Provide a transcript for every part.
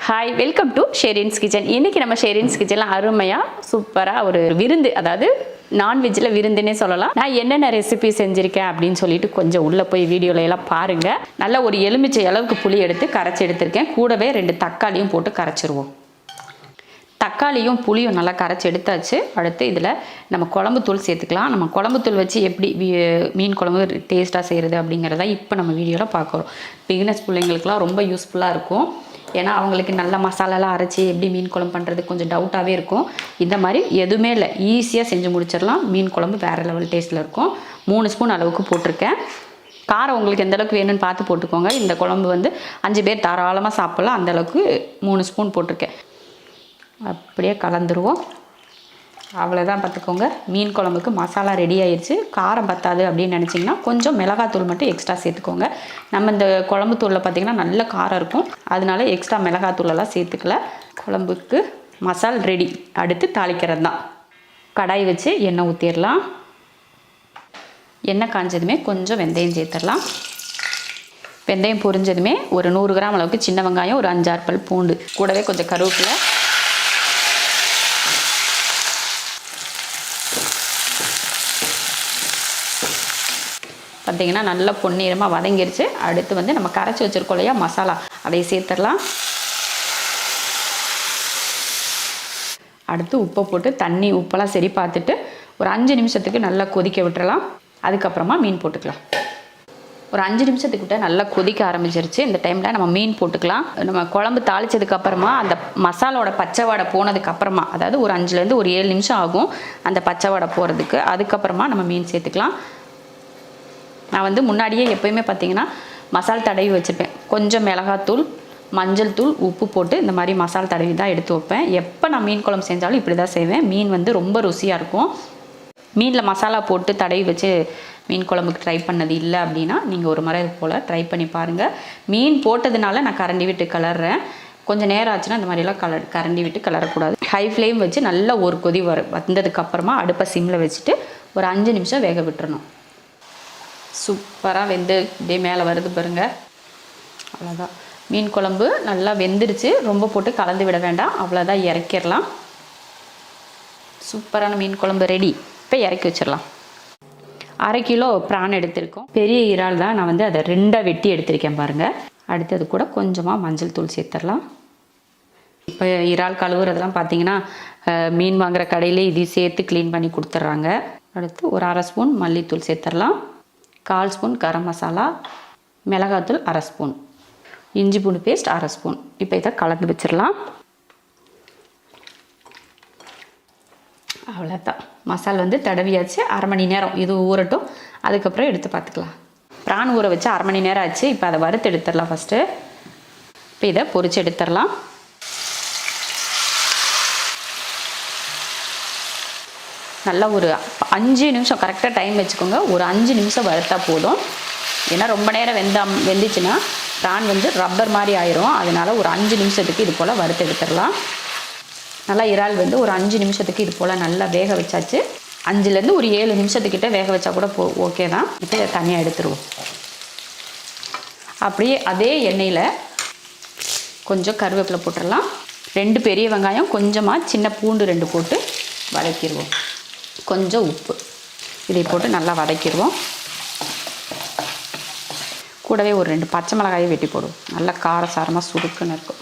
Hi, welcome to Sherin's kitchen. இன்றைக்கி நம்ம ஷெரின்ஸ் கிச்சனில் அருமையாக சூப்பராக ஒரு விருந்து, அதாவது நான்வெஜ்ஜில் விருந்துன்னே சொல்லலாம். நான் என்னென்ன ரெசிபி செஞ்சுருக்கேன் அப்படின்னு சொல்லிட்டு கொஞ்சம் உள்ளே போய் வீடியோவில் எல்லாம் பாருங்கள். நல்ல ஒரு எலுமிச்சை அளவுக்கு புளி எடுத்து கரைச்சி எடுத்திருக்கேன். கூடவே 2 தக்காளியும் போட்டு கரைச்சிருவோம். தக்காளியும் புளியும் நல்லா கரைச்சி எடுத்தாச்சு. அடுத்து இதில் நம்ம குழம்புத்தூள் சேர்த்துக்கலாம். நம்ம குழம்புத்தூள் வச்சு எப்படி மீன் குழம்பு டேஸ்ட்டாக செய்கிறது அப்படிங்கிறத இப்போ நம்ம வீடியோவில் பார்க்குறோம். பிகினர்ஸ் பிள்ளைங்களுக்குலாம் ரொம்ப யூஸ்ஃபுல்லாக இருக்கும். ஏன்னா அவங்களுக்கு நல்ல மசாலாலாம் அரைச்சி எப்படி மீன் குழம்பு பண்ணுறது கொஞ்சம் டவுட்டாகவே இருக்கும். இந்த மாதிரி எதுவுமே இல்லை, ஈஸியாக செஞ்சு முடிச்சிடலாம். மீன் குழம்பு வேறு லெவல் டேஸ்ட்டில் இருக்கும். 3 ஸ்பூன் அளவுக்கு போட்டிருக்கேன். காரம் உங்களுக்கு எந்த அளவுக்கு வேணும்னு பார்த்து போட்டுக்கோங்க. இந்த குழம்பு வந்து 5 பேர் தாராளமாக சாப்பிட்லாம். அந்தளவுக்கு 3 ஸ்பூன் போட்டிருக்கேன். அப்படியே கலந்துருவோம். அவ்வளோதான், பார்த்துக்கோங்க. மீன் குழம்புக்கு மசாலா ரெடி ஆயிடுச்சு. காரம் பத்தாது அப்படின்னு நினச்சிங்கன்னா கொஞ்சம் மிளகாத்தூள் மட்டும் எக்ஸ்ட்ரா சேர்த்துக்கோங்க. நம்ம இந்த குழம்பு தூளில் பார்த்திங்கன்னா நல்ல காரம் இருக்கும், அதனால எக்ஸ்ட்ரா மிளகாத்தூளெல்லாம் சேர்த்துக்கல. குழம்புக்கு மசால் ரெடி. அடுத்து தாளிக்கிறது தான். கடாய் வச்சு எண்ணெய் ஊற்றிடலாம். எண்ணெய் காஞ்சதுமே கொஞ்சம் வெந்தயம் சேர்த்துடலாம். வெந்தயம் பொரிஞ்சதுமே ஒரு 100 கிராம் அளவுக்கு சின்ன வெங்காயம், ஒரு 5-6 பல் பூண்டு, கூடவே கொஞ்சம் கருவேப்பிலை, பார்த்திங்கன்னா நல்லா பொன்னிறமாக வதங்கிருச்சு. அடுத்து வந்து நம்ம கரைச்சி வச்சுருக்கோம் இல்லையா மசாலா, அதை சேர்த்துடலாம். அடுத்து உப்பை போட்டு தண்ணி உப்பெல்லாம் சரி பார்த்துட்டு ஒரு 5 நிமிஷத்துக்கு நல்லா கொதிக்க விட்டுறலாம். அதுக்கப்புறமா மீன் போட்டுக்கலாம். ஒரு 5 நிமிஷத்துக்கு விட்டு நல்லா கொதிக்க ஆரம்பிச்சிருச்சு. இந்த டைமில் நம்ம மீன் போட்டுக்கலாம். நம்ம குழம்பு தாளித்ததுக்கப்புறமா அந்த மசாலோட பச்சை வாடை போனதுக்கப்புறமா, அதாவது ஒரு 5லேருந்து ஒரு 7 நிமிஷம் ஆகும் அந்த பச்சை வாடை போகிறதுக்கு. அதுக்கப்புறமா நம்ம மீன் சேர்த்துக்கலாம். நான் வந்து முன்னாடியே எப்போயுமே பார்த்திங்கன்னா மசால் தடவி வச்சுருப்பேன். கொஞ்சம் மிளகாத்தூள், மஞ்சள் தூள், உப்பு போட்டு இந்த மாதிரி மசால் தடவி தான் எடுத்து வைப்பேன். எப்போ நான் மீன் குழம்பு செஞ்சாலும் இப்படி தான் செய்வேன். மீன் வந்து ரொம்ப ருசியாக இருக்கும். மீனில் மசாலா போட்டு தடவி வச்சு மீன் குழம்புக்கு ட்ரை பண்ணது இல்லை அப்படின்னா நீங்கள் ஒரு முறை இது போல் ட்ரை பண்ணி பாருங்கள். மீன் போட்டதுனால நான் கரண்டி விட்டு கலர்றேன். கொஞ்சம் நேரம் ஆச்சுன்னா இந்த மாதிரிலாம் கரண்டி விட்டு கலரக்கூடாது. ஹை ஃப்ளேம் வச்சு நல்லா ஒரு கொதி வந்ததுக்கப்புறமா அடுப்பை சிம்மில் வச்சுட்டு ஒரு 5 நிமிஷம் வேக விட்டுறணும். சூப்பராக வெந்து இப்படியே மேலே வருது பாருங்கள். அவ்வளோதான், மீன் குழம்பு நல்லா வெந்துருச்சு. ரொம்ப போட்டு கலந்து விட வேண்டாம். அவ்வளோதான், இறக்கிடலாம். சூப்பரான மீன் குழம்பு ரெடி. இப்போ இறக்கி வச்சிடலாம். 1/2 கிலோ பிரான் எடுத்திருக்கோம். பெரிய இறால் தான், நான் வந்து அதை 2ஆக வெட்டி எடுத்திருக்கேன் பாருங்கள். அடுத்தது கூட கொஞ்சமாக மஞ்சள் தூள் சேர்த்துடலாம். இப்போ இறால் கழுவுறதெல்லாம் பார்த்தீங்கன்னா மீன் வாங்குகிற கடையிலே இதையும் சேர்த்து க்ளீன் பண்ணி கொடுத்துட்றாங்க. அடுத்து ஒரு 1/2 ஸ்பூன் மல்லித்தூள் சேர்த்துடலாம். 1/4 ஸ்பூன் கரம் மசாலா, மிளகாத்தூள் 1/2 ஸ்பூன், இஞ்சி பூண்டு பேஸ்ட் 1/2 ஸ்பூன். இப்போ இதை கலந்து வச்சிடலாம். அவ்வளோதான், மசாலா வந்து தடவியாச்சு. 1/2 மணி நேரம் இது ஊறட்டும். அதுக்கப்புறம் எடுத்து பார்த்துக்கலாம். பிரான் ஊற வச்சு 1/2 மணி நேரம் ஆச்சு. இப்போ அதை வறுத்து எடுத்துடலாம் ஃபஸ்ட்டு. இப்போ இதை பொரிச்சு எடுத்துடலாம். நல்லா ஒரு 5 நிமிஷம் கரெக்டாக டைம் வச்சுக்கோங்க. ஒரு 5 நிமிஷம் வறுத்தா போதும். ஏன்னா ரொம்ப நேரம் வெந்துச்சுன்னா பிரான் வந்து ரப்பர் மாதிரி ஆயிரும். அதனால் ஒரு 5 நிமிஷத்துக்கு இது போல் வறுத்து எடுத்துடலாம். நல்லா இறால் வந்து ஒரு 5 நிமிஷத்துக்கு இது போல் நல்லா வேக வச்சாச்சு. 5லேருந்து ஒரு 7 நிமிஷத்துக்கிட்ட வேக வச்சா கூட ஓகே தான். இப்போ இதை தனியாக எடுத்துருவோம். அப்படியே அதே எண்ணெயில் கொஞ்சம் கருவேப்பிலை போட்டுடலாம். 2 பெரிய வெங்காயம், கொஞ்சமாக சின்ன பூண்டு 2 போட்டு வதக்கிடுவோம். கொஞ்சம் உப்பு இதை போட்டு நல்லா வதக்கிடுவோம். கூடவே ஒரு 2 பச்சை மிளகாயை வெட்டி போடுவோம். நல்லா காரசாரமாக சுருக்குன்னு இருக்கும்.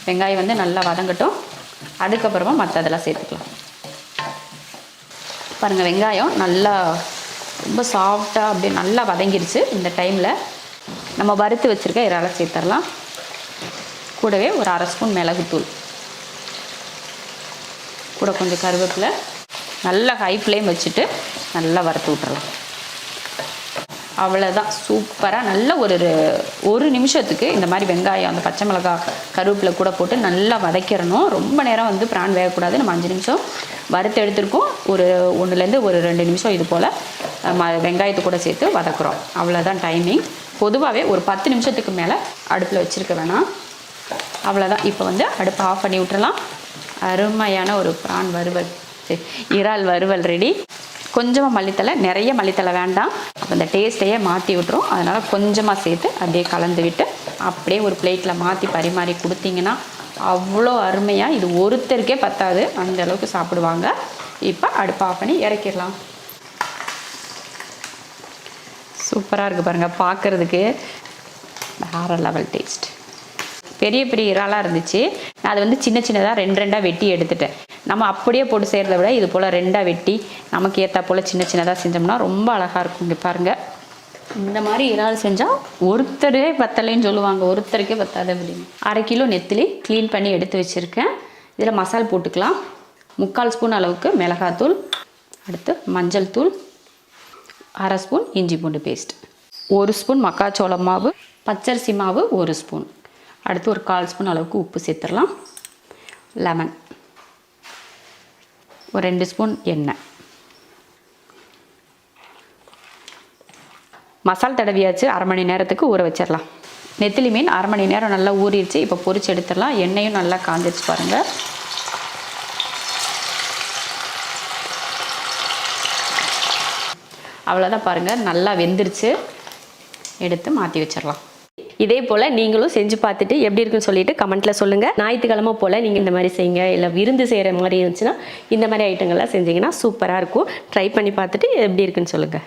வெங்காயம் வந்து நல்லா வதங்கட்டும். அதுக்கப்புறமா மற்றதெல்லாம் சேர்த்துக்கலாம். பாருங்கள், வெங்காயம் நல்லா ரொம்ப சாஃப்டாக அப்படியே நல்லா வதங்கிடுச்சு. இந்த டைமில் நம்ம வறுத்து வச்சுருக்க இறாலை சேர்த்துடலாம். கூடவே ஒரு 1/2 ஸ்பூன் மிளகுத்தூள், கூட கொஞ்சம் கருவேப்பிலை, நல்லா ஹை ஃப்ளேம் வச்சுட்டு நல்லா வறுத்து விட்டுறலாம். அவ்வளோதான், சூப்பராக நல்லா ஒரு நிமிஷத்துக்கு இந்த மாதிரி வெங்காயம், அந்த பச்சை மிளகாய், கருவேப்பிலை கூட போட்டு நல்லா வதக்கிடணும். ரொம்ப நேரம் வந்து பிரான் வேகக்கூடாது. நம்ம 5 நிமிஷம் வறுத்து எடுத்துருக்கோம். ஒரு 1லேருந்து ஒரு 2 நிமிஷம் இது போல் வெங்காயத்தை கூட சேர்த்து வதக்குறோம். அவ்வளோதான் டைமிங். பொதுவாகவே ஒரு 10 நிமிஷத்துக்கு மேலே அடுப்பில் வச்சுருக்க வேணாம். அவ்வளோதான். இப்போ வந்து அடுப்பை ஆஃப் பண்ணி விட்டுறலாம். அருமையான ஒரு பிரான் வறுவல், இறால் வறுவல் ரெடி. கொஞ்சமாக மல்லித்தலை, நிறைய மல்லித்தலை வேண்டாம், அப்போ அந்த டேஸ்ட்டையே மாற்றி விட்டுரும். அதனால் கொஞ்சமாக சேர்த்து அப்படியே கலந்து விட்டு அப்படியே ஒரு பிளேட்டில் மாற்றி பரிமாறி கொடுத்தீங்கன்னா அவ்வளோ அருமையாக, இது ஒருத்தருக்கே பத்தாது, அந்த அளவுக்கு சாப்பிடுவாங்க. இப்போ அடுப்பு ஆஃப் பண்ணி இறக்கிடலாம். சூப்பராக இருக்குது பாருங்கள், பார்க்குறதுக்கு வேறு லெவல் டேஸ்ட். பெரிய பெரிய இறாலாக இருந்துச்சு, நான் அதை வந்து சின்ன சின்னதாக 2 வெட்டி எடுத்துட்டேன். நம்ம அப்படியே போட்டு செய்கிறத விட இது போல் 2 வெட்டி நமக்கு ஏற்றா போல் சின்ன சின்னதாக செஞ்சோம்னா ரொம்ப அழகாக இருக்கும். இங்கே பாருங்கள், இந்த மாதிரி இறால் செஞ்சால் ஒருத்தரே பத்தலைன்னு சொல்லுவாங்க, ஒருத்தருக்கே பத்தாது அப்படின்னு. 1/2 கிலோ நெத்திலி க்ளீன் பண்ணி எடுத்து வச்சுருக்கேன். இதில் மசால் போட்டுக்கலாம். 3/4 ஸ்பூன் அளவுக்கு மிளகாத்தூள், அடுத்து மஞ்சள் தூள், 1/2 ஸ்பூன் இஞ்சி பூண்டு பேஸ்ட், 1 ஸ்பூன் மக்காச்சோள மாவு, பச்சரிசி மாவு 1 ஸ்பூன், அடுத்து ஒரு 1/4 ஸ்பூன் அளவுக்கு உப்பு சேர்த்துடலாம். லெமன், ஒரு 2 ஸ்பூன் எண்ணெய். மசால் தடவியாச்சு, 1/2 மணி நேரத்துக்கு ஊற வச்சிடலாம். நெத்திலி மீன் 1/2 மணி நேரம் நல்லா ஊறிடுச்சு. இப்போ பொரிச்சு எடுத்துடலாம். எண்ணெயும் நல்லா காஞ்சிருச்சு பாருங்கள். அவ்வளோதான் பாருங்கள், நல்லா வெந்துருச்சு. எடுத்து மாற்றி வச்சிடலாம். இதே போல் நீங்களும் செஞ்சு பார்த்துட்டு எப்படி இருக்குன்னு சொல்லிட்டு கமெண்ட்டில் சொல்லுங்கள். ஞாயிற்றுக்கிழமை போல் நீங்கள் இந்த மாதிரி செய்யுங்க, இல்லை விருந்து செய்கிற மாதிரி இருந்துச்சுன்னா இந்த மாதிரி ஐட்டங்கள்லாம் செஞ்சிங்கன்னா சூப்பராக இருக்கும். ட்ரை பண்ணி பார்த்துட்டு எப்படி இருக்குன்னு சொல்லுங்கள்.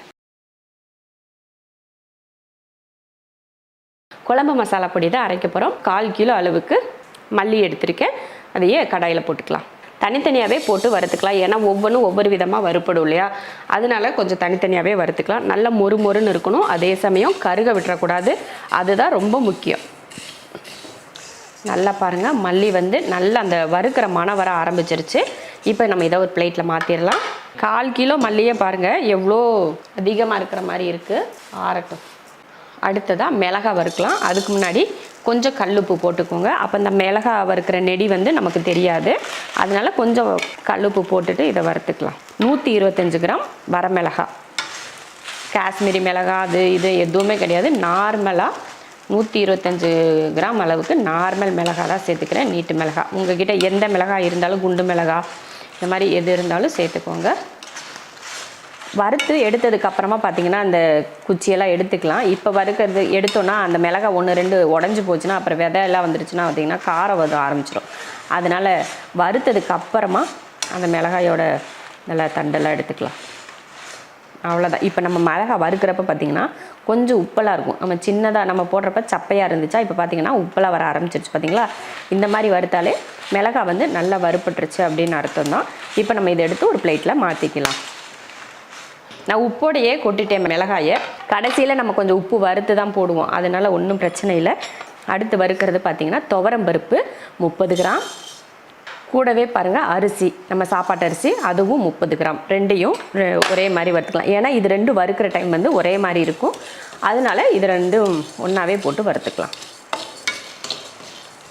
குழம்பு மசாலா பொடி தான் அரைக்க போகிறோம். 1/4 கிலோ அளவுக்கு மல்லி எடுத்திருக்கேன், அதையே கடாயில் போட்டுக்கலாம். தனித்தனியாகவே போட்டு வறுத்துக்கலாம், ஏன்னா ஒவ்வொன்றும் ஒவ்வொரு விதமாக வறுப்படும் இல்லையா, அதனால கொஞ்சம் தனித்தனியாகவே வறுத்துக்கலாம். நல்லா மொறு மொறுன்னு இருக்கணும், அதே சமயம் கருக விட்டுறக்கூடாது, அதுதான் ரொம்ப முக்கியம். நல்லா பாருங்கள், மல்லி வந்து நல்லா அந்த வறுக்கிற மனம் வர ஆரம்பிச்சிருச்சு. இப்போ நம்ம இதை ஒரு பிளேட்டில் மாற்றிடலாம். 1/4 கிலோ மல்லியை பாருங்கள் எவ்வளோ அதிகமாக இருக்கிற மாதிரி இருக்குது. ஆறட்டும். அடுத்ததாக மிளகாய் வறுக்கலாம். அதுக்கு முன்னாடி கொஞ்சம் கல்லுப்பு போட்டுக்கோங்க, அப்போ இந்த மிளகாய் வறுக்கிற நெடி வந்து நமக்கு தெரியாது. அதனால கொஞ்சம் கல்லுப்பு போட்டுட்டு இதை வறுத்துக்கலாம். 125 கிராம் வரமிளகாய், காஷ்மீரி மிளகாய் அது இது எதுவுமே கிடையாது, நார்மலாக 125 கிராம் அளவுக்கு நார்மல் மிளகாய் தான் சேர்த்துக்கிறேன். நீட்டு மிளகாய், உங்ககிட்ட எந்த மிளகாய் இருந்தாலும், குண்டு மிளகாய் இந்த மாதிரி எது இருந்தாலும் சேர்த்துக்கோங்க. வறுத்து எடுத்ததுக்கப்புறமா பார்த்திங்கன்னா அந்த குச்சியெல்லாம் எடுத்துக்கலாம். இப்போ வறுக்கிறது எடுத்தோன்னா அந்த மிளகாய் 1-2 உடஞ்சி போச்சுன்னா அப்புறம் விதையெல்லாம் வந்துருச்சுன்னா பார்த்திங்கன்னா காரம் வர ஆரம்பிச்சிடும். அதனால் வறுத்ததுக்கு அப்புறமா அந்த மிளகாயோட நல்லா தண்டெல்லாம் எடுத்துக்கலாம். அவ்வளோதான். இப்போ நம்ம மிளகாய் வறுக்கிறப்ப பார்த்திங்கன்னா கொஞ்சம் உப்பெல்லாம் இருக்கும். நம்ம சின்னதாக நம்ம போடுறப்ப சப்பையாக இருந்துச்சா, இப்போ பார்த்திங்கன்னா உப்பெல்லாம் வர ஆரம்பிச்சிருச்சு பார்த்திங்களா. இந்த மாதிரி வறுத்தாலே மிளகாய் வந்து நல்லா வறுப்பட்டுருச்சு அப்படின்னு அர்த்தம் தான். இப்போ நம்ம இதை எடுத்து ஒரு பிளேட்டில் மாற்றிக்கலாம். நான் உப்போடையே கொட்டிட்டேன் மிளகாயை, கடைசியில் நம்ம கொஞ்சம் உப்பு வறுத்து தான் போடுவோம், அதனால் ஒன்றும் பிரச்சனை இல்லை. அடுத்து வறுக்கிறது பார்த்திங்கன்னா துவரம்பருப்பு 30 கிராம், கூடவே பாருங்கள் அரிசி, நம்ம சாப்பாட்டு அரிசி அதுவும் 30 கிராம். ரெண்டையும் ஒரே மாதிரி வறுத்துக்கலாம், ஏன்னா இது ரெண்டும் வறுக்கிற டைம் வந்து ஒரே மாதிரி இருக்கும், அதனால் இது ரெண்டும் ஒன்றாவே போட்டு வறுத்துக்கலாம்.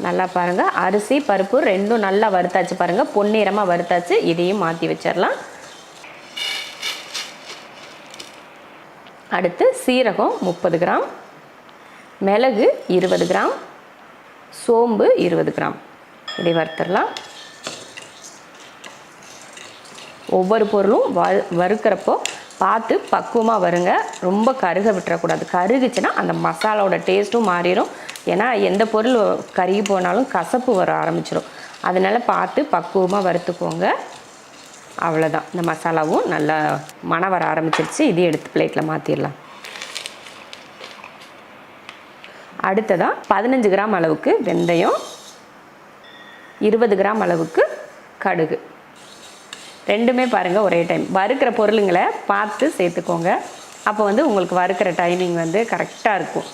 நல்லா பாருங்கள், அரிசி பருப்பு ரெண்டும் நல்லா வறுத்தாச்சு பாருங்கள், பொன்னிறமாக வறுத்தாச்சு. இதையும் மாற்றி வச்சிடலாம். அடுத்து சீரகம் 30 கிராம், மிளகு 20 கிராம், சோம்பு 20 கிராம், இதை வறுத்துடலாம். ஒவ்வொரு பொருளும் வறுக்கிறப்போ பார்த்து பக்குவமாக வருங்க, ரொம்ப கருக விட்டுறக்கூடாது. கருகுச்சுன்னா அந்த மசாலாவோட டேஸ்ட்டும் மாறிடும். ஏன்னா எந்த பொருள் கருகி போனாலும் கசப்பு வர ஆரம்பிச்சிடும், அதனால் பார்த்து பக்குவமாக வறுத்துக்கோங்க. அவ்வளோதான், இந்த மசாலாவும் நல்லா மணம் வர ஆரம்பிச்சிருச்சு. இதையும் எடுத்து பிளேட்டில் மாற்றிடலாம். அடுத்ததாக 15 கிராம் அளவுக்கு வெந்தயம், 20 கிராம் அளவுக்கு கடுகு, ரெண்டுமே பாருங்கள் ஒரே டைம். வறுக்கிற பொருளுங்களை பார்த்து சேர்த்துக்கோங்க, அப்போ வந்து உங்களுக்கு வறுக்கிற டைமிங் வந்து கரெக்டாக இருக்கும்,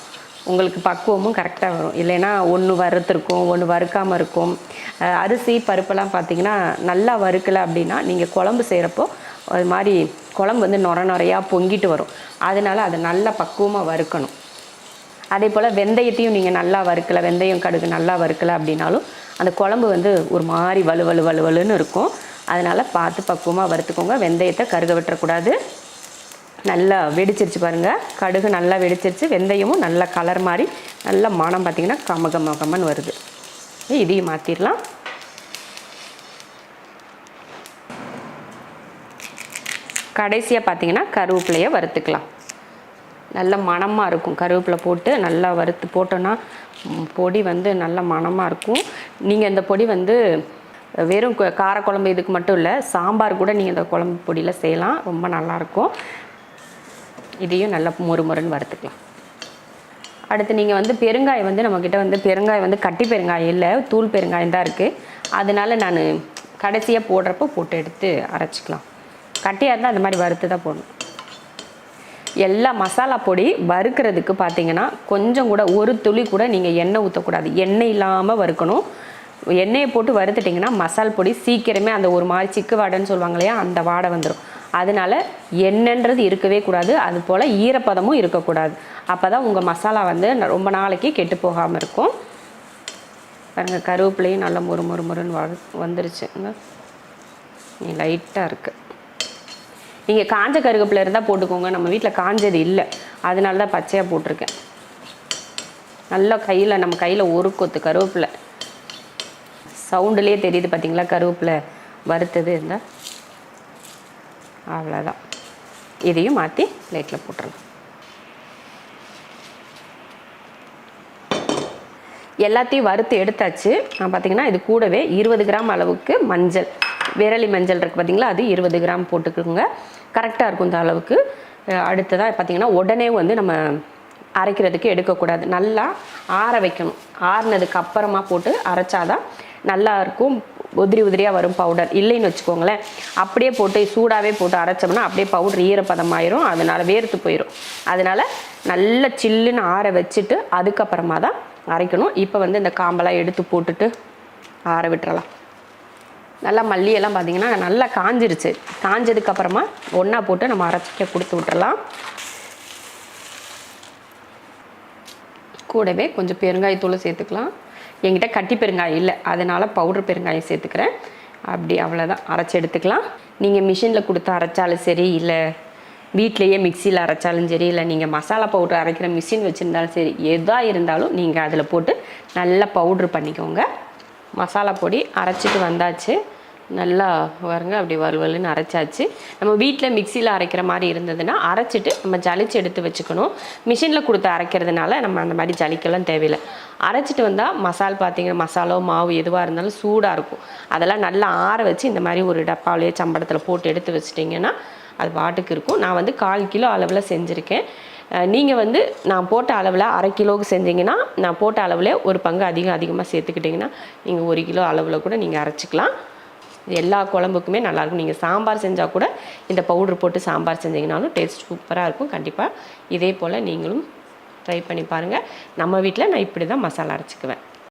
உங்களுக்கு பக்குவமும் கரெக்டாக வரும். இல்லைன்னா ஒன்று வறுத்துருக்கும், ஒன்று வறுக்காமல் இருக்கும். அரிசி பருப்பெல்லாம் பார்த்திங்கன்னா நல்லா வறுக்கலை அப்படின்னா நீங்கள் குழம்பு செய்கிறப்போ அது மாதிரி குழம்பு வந்து நுரையாக பொங்கிட்டு வரும். அதனால் அதை நல்லா பக்குவமாக வறுக்கணும். அதே போல் வெந்தயத்தையும் நீங்கள் நல்லா வறுக்கலை, வெந்தயம் கடுகு நல்லா வறுக்கலை அப்படின்னாலும் அந்த குழம்பு வந்து ஒரு மாதிரி வலுவலுன்னு இருக்கும். அதனால் பார்த்து பக்குவமாக வறுத்துக்கோங்க. வெந்தயத்தை கருக விட்டுறக்கூடாது. நல்லா வெடிச்சிருச்சு பாருங்கள், கடுகு நல்லா வெடிச்சிருச்சு, வெந்தயமும் நல்லா கலர் மாதிரி நல்லா மனம் பார்த்திங்கன்னா கமகமன்னு வருது. இதையும் மாற்றிடலாம். கடைசியாக பார்த்தீங்கன்னா கருவேப்பிலையை வறுத்துக்கலாம். நல்ல மணமாக இருக்கும். கருவேப்பிலை போட்டு நல்லா வறுத்து போட்டோன்னா பொடி வந்து நல்ல மணமாக இருக்கும். நீங்கள் இந்த பொடி வந்து வெறும் காரக்குழம்பு இதுக்கு மட்டும் இல்லை, சாம்பார் கூட நீங்கள் இந்த குழம்பு பொடியில் செய்யலாம், ரொம்ப நல்லாயிருக்கும். இதையும் நல்லா மொறுமொறுன்னு வறுத்துக்கலாம். அடுத்து நீங்கள் வந்து பெருங்காயம் வந்து நம்மக்கிட்ட வந்து பெருங்காயம் வந்து கட்டி பெருங்காயம் இல்லை, தூள் பெருங்காயம் தான் இருக்குது. அதனால நான் கடைசியாக போடுறப்போ போட்டு எடுத்து அரைச்சிக்கலாம். கட்டியாக இருந்தால் அந்த மாதிரி வறுத்து தான் போடணும். எல்லா மசாலா பொடி வறுக்கிறதுக்கு பார்த்தீங்கன்னா கொஞ்சம் கூட ஒரு துளி கூட நீங்கள் எண்ணெய் ஊற்றக்கூடாது. எண்ணெய் இல்லாமல் வறுக்கணும். எண்ணெயை போட்டு வறுத்துட்டிங்கன்னா மசால் பொடி சீக்கிரமே அந்த ஒரு மாதிரி சிக்கு வாடைன்னு சொல்லுவாங்க இல்லையா, அந்த வாடை வந்துடும். அதனால் எண்ணெய்ன்றது இருக்கவே கூடாது. அது போல் ஈரப்பதமும் இருக்கக்கூடாது. அப்போ தான் உங்கள் மசாலா வந்து ரொம்ப நாளைக்கு கெட்டு போகாமல் இருக்கும். பாருங்கள், கருவேப்பிலையும் நல்லா மொறுமொறுன்னு வந்துருச்சுங்க. லைட்டாக இருக்குது. நீங்கள் காஞ்ச கருவேப்பிலை இருந்தால் போட்டுக்கோங்க. நம்ம வீட்டில் காஞ்சது இல்லை, அதனால தான் பச்சையாக போட்டிருக்கேன். நல்லா நம்ம கையில் ஒரு கொத்து கருவேப்பிலை சவுண்டுலேயே தெரியுது பார்த்தீங்களா, கருவேப்பிலை வறுத்தது இருந்தால். அவ்வளோதான். இதையும் மாற்றி பிளேட்டில் போட்டுருங்க. எல்லாத்தையும் வறுத்து எடுத்தாச்சு. நான் பார்த்தீங்கன்னா இது கூடவே 20 கிராம் அளவுக்கு மஞ்சள், விரலி மஞ்சள் இருக்குது பார்த்தீங்களா, அது 20 கிராம் போட்டுக்கோங்க. கரெக்டாக இருக்கும் இந்த அளவுக்கு. அடுத்ததாக பார்த்தீங்கன்னா உடனே வந்து நம்ம அரைக்கிறதுக்கு எடுக்கக்கூடாது. நல்லா ஆற வைக்கணும். ஆறினதுக்கு அப்புறமா போட்டு அரைச்சாதான் நல்லா இருக்கும். உதிரியாக வரும் பவுடர். இல்லைன்னு வச்சுக்கோங்களேன், அப்படியே போட்டு சூடாகவே போட்டு அரைச்சோம்னா அப்படியே பவுடர் ஈரப்பதமாயிரும். அதனால் வேர்த்து போயிடும். அதனால் நல்லா சில்லுன்னு ஆற வச்சுட்டு அதுக்கப்புறமா தான் அரைக்கணும். இப்போ வந்து இந்த காம்பெல்லாம் எடுத்து போட்டுட்டு ஆற விட்டுறலாம். நல்லா மல்லியெல்லாம் பார்த்தீங்கன்னா நல்லா காஞ்சிருச்சு. காஞ்சதுக்கப்புறமா ஒன்றா போட்டு நம்ம அரைச்சிக்க கொடுத்து விட்டுறலாம். கூடவே கொஞ்சம் பெருங்காயத்தூள் சேர்த்துக்கலாம். என்கிட்ட கட்டி பெருங்காயம் இல்லை, அதனால் பவுடர் பெருங்காயம் சேர்த்துக்கிறேன். அப்படி அவ்வளோதான், அரைச்சி எடுத்துக்கலாம். நீங்கள் மிஷினில் கொடுத்து அரைச்சாலும் சரி, இல்லை வீட்டிலையே மிக்சியில் அரைச்சாலும் சரி, இல்லை நீங்கள் மசாலா பவுடர் அரைக்கிற மிஷின் வச்சுருந்தாலும் சரி, எதாக இருந்தாலும் நீங்கள் அதில் போட்டு நல்லா பவுட்ரு பண்ணிக்கோங்க. மசாலா பொடி அரைச்சிட்டு வந்தாச்சு. நல்லா வருங்க, அப்படி வலுவலுன்னு அரைச்சாச்சு. நம்ம வீட்டில் மிக்சியில் அரைக்கிற மாதிரி இருந்ததுன்னா அரைச்சிட்டு நம்ம ஜலிச்சு எடுத்து வச்சுக்கணும். மிஷினில் கொடுத்து அரைக்கிறதுனால நம்ம அந்த மாதிரி ஜலிக்கெல்லாம் தேவையில்லை. அரைச்சிட்டு வந்தால் பார்த்தீங்கன்னா மசாலோ மாவு எதுவாக இருந்தாலும் சூடாக இருக்கும். அதெல்லாம் நல்லா ஆற வச்சு இந்த மாதிரி ஒரு டப்பாவிலேயே சம்பளத்தில் போட்டு எடுத்து வச்சிட்டிங்கன்னா அது பாட்டுக்கு இருக்கும். நான் வந்து 1/4 கிலோ அளவில் செஞ்சுருக்கேன். நீங்கள் வந்து நான் போட்ட அளவில் அரை கிலோவுக்கு செஞ்சிங்கன்னா நான் போட்ட அளவில் ஒரு பங்கு அதிகமாக சேர்த்துக்கிட்டிங்கன்னா நீங்கள் 1 கிலோ அளவில் கூட நீங்கள் அரைச்சிக்கலாம். எல்லா குழம்புக்குமே நல்லாயிருக்கும். நீங்கள் சாம்பார் செஞ்சால் கூட இந்த பவுட்ரு போட்டு சாம்பார் செஞ்சிங்கனாலும் டேஸ்ட் சூப்பராக இருக்கும். கண்டிப்பாக இதே போல் நீங்களும் ட்ரை பண்ணி பாருங்கள். நம்ம வீட்டில் நான் இப்படி தான் மசாலா அரைச்சிக்குவேன்.